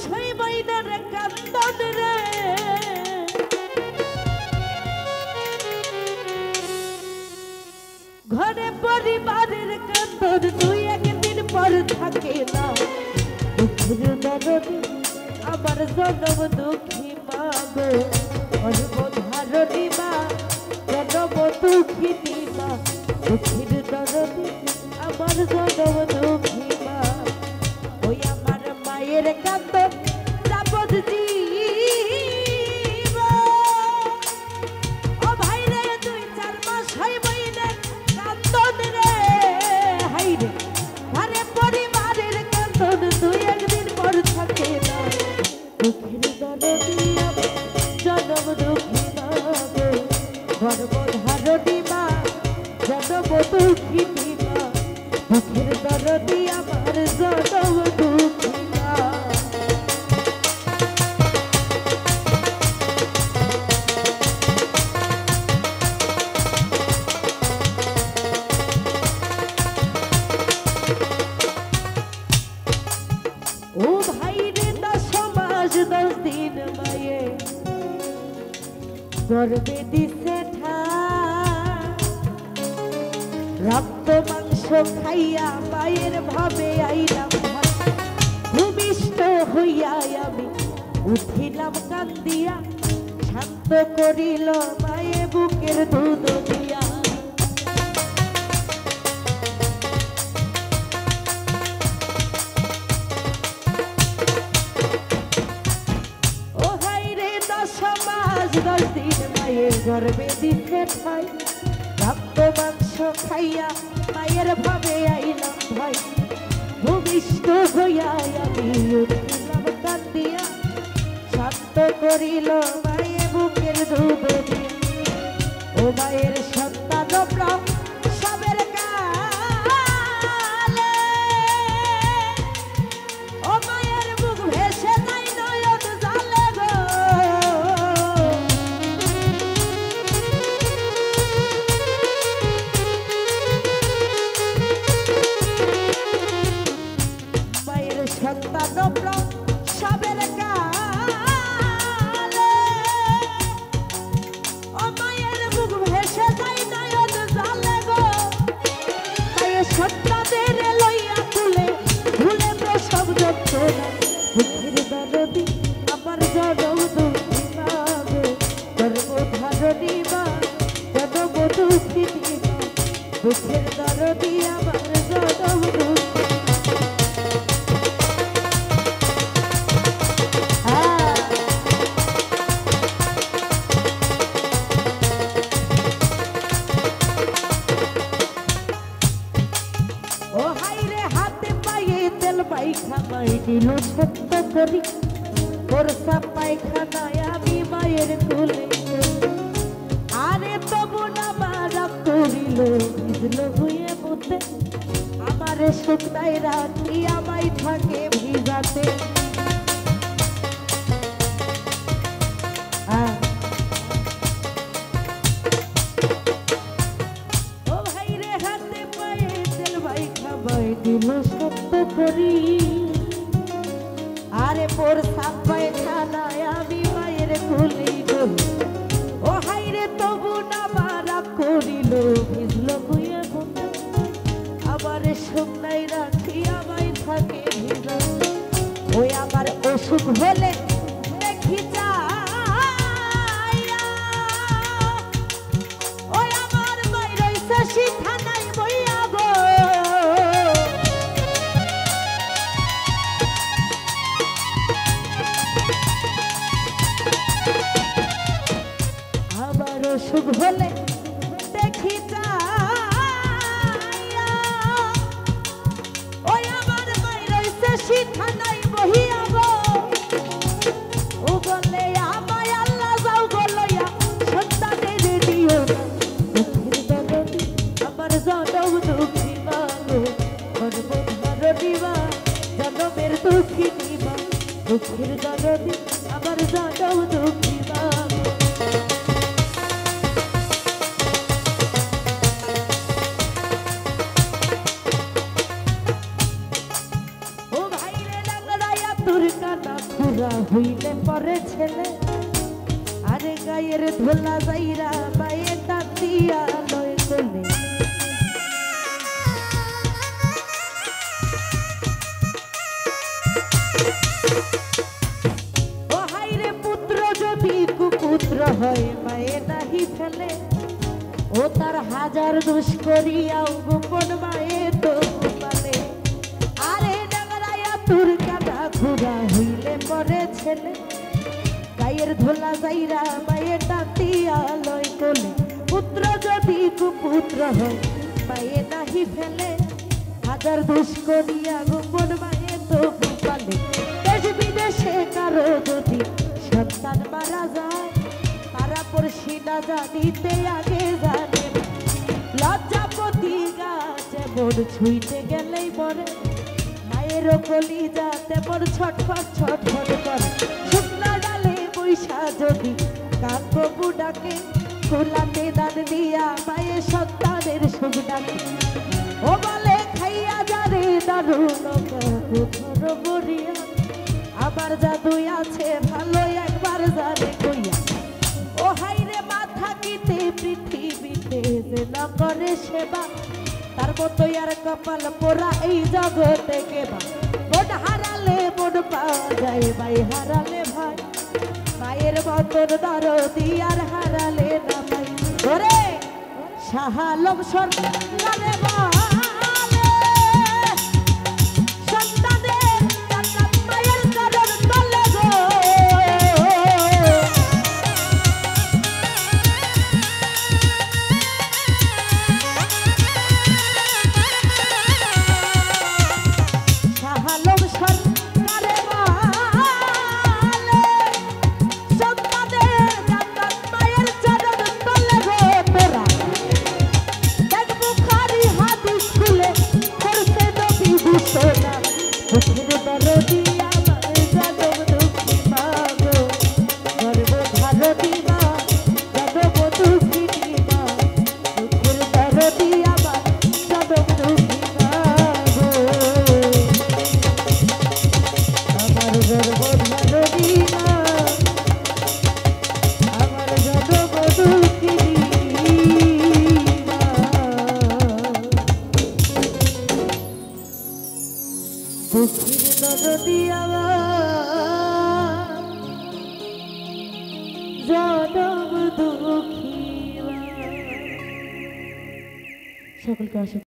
সেই বাইনার কান্দন রে ঘরে পরিবারের কান্দন দুই একদিন পর থাকে না দুঃখের দরদি আমার জনম দুঃখী মা গো সর্বধারণী মা জনম দুঃখিনী মা দুঃখের দরদি আমার জনম দুঃখী মা ওই আমার মায়ের কান্দন যাবত জীব ও ভাই রে 2-4 মাস হয় বইনের কান্দন রে হাই রে ঘরে পরিবারের কান্দন দুই একদিন পর থাকে না দুঃখের দরদি আমার জনম দুঃখী মা গো গর্ভধারণী মা জনম দুঃখিনী মা দুঃখের দরদি আমার জনম দুঃখী মা ও ভাই রে 10 মাস 10 দিন মায়ে গর্ভে দিছে রক্ত মাংস খাইয়া মায়ের ভাবে আইলাম ভূমিষ্ঠ হইয়া আমি উঠিলাম কান্দিয়া শান্ত করিল মায়ে বুকের দুধ দিয়া ও হাই রে 10 মাস 10 দিন মায়ের গর্ভে দিছে ঠাই রক্ত মাংস খাইয়া মায়ের ভাবে আইলাম ভাই ভূমিষ্ঠ হইয়া আমি উঠিলাম কান্দিয়া শান্ত করিল মায়ে বুকের দুধ দিয়া ও মায়ের সন্তান প্রাণ সবের কালে ও মায়ের বুক ভেসে নাই নয়ন জালে গো সন্তান প্রাণ সবের কালে ও মায়ের বুক ভেসে যায় নয়ন জালে গো মায়ের সন্তানের লইয়া তুলে ভুলে প্রসব যন্ত্রণা বুকের দরদি আমার জনম দুঃখী মা গো গর্ভধারণী মা জনম দুঃখিনী মা বুকের দরদি আমার জনম দুঃখী খামাই দিল সত্য করি বর্ষা পায়খানায় আমি মায়ের কোলে আরে তবু না মারা করিল ভিজল হয়ে মতে আমার শুকনাই রাখি আমায় থাকে ভিজাতে ও ভাই রে হাতে পায়ে তেল ভাই খামাই দিল সত্য করি আরে পোর সাপায় খানায় আমি মায়ের কোলে গেল ও হাই রে তবু না মারা করিল ভিজল হইয়া মতে আমার শুকনাই রাখি আমায় থাকে ভিজা ওই আমার অসুখ হলে দেখি যাইয়া ওই আমার মাই রইছে শিখানাই বইয়া গো সুখ হলে দেখি যাইয়া ওই আমার মাই রইছে শিখানাই বহিয়া গো ও বলে আমায় আল্লাহ যাও গো লইয়া সন্তানের দিও দুঃখের দরদি আমার জনম দুঃখী মা গো গর্ভধারণী মা জনমের দুঃখিনী মা দুঃখের দরদি আমার জনম দুঃখী মা ছেলে আরে গায়ের ধোলা যাইরা পায়ে টাতিয়া লয় কোলে ও হাইরে পুত্র যদি কুপুত্র হয় মায়ে নাহি ফেলে ও তার হাজার দোষ করিয়াও গোপন মায়ে তো পালে আরে ডাঙরাইয়া তোর কাটা ঘুরা হইলে পরে ছেলে গায়ের ধোলা যাইরা মায়ে টাতিয়া লয় কোলে পুত্র যদি কুপুত্র হয় মায়ে নাহি ফেলে হাজার দোষ করিয়া গোপন মায়ে তো পালে দেশ বিদেশে কারো যদি সন্তান মারা যায় তারা পড়শি না জানিতে আগে জানে লজ্জাপতি গাছ এমন ছুঁইতে গেলেই মরে মায়ের কলি যাতে মোর ছটফট ছটফট করে শুকনা ডালে বৈশা যদি কাক বুডাকে খোলাতে দান দিয়া মায়ের সন্তানের সুখ ডাকে ও বলে খাইয়া যারে দারুণ ধর বরিয়া আমার জাদু আছে ভালো একবার জানে কইয়া ও হাইরে মাথা কিতে পৃথিবীতে যে না করে সেবা তার মতো আর কপাল পোড়া এই জগতে কেবা মন হারালে মন পাওয়া যায় ভাই হারালে ভাই মায়ের মতন দরদি আর হারালে না ভাই ওরে শাহালম সরকারে সকলকে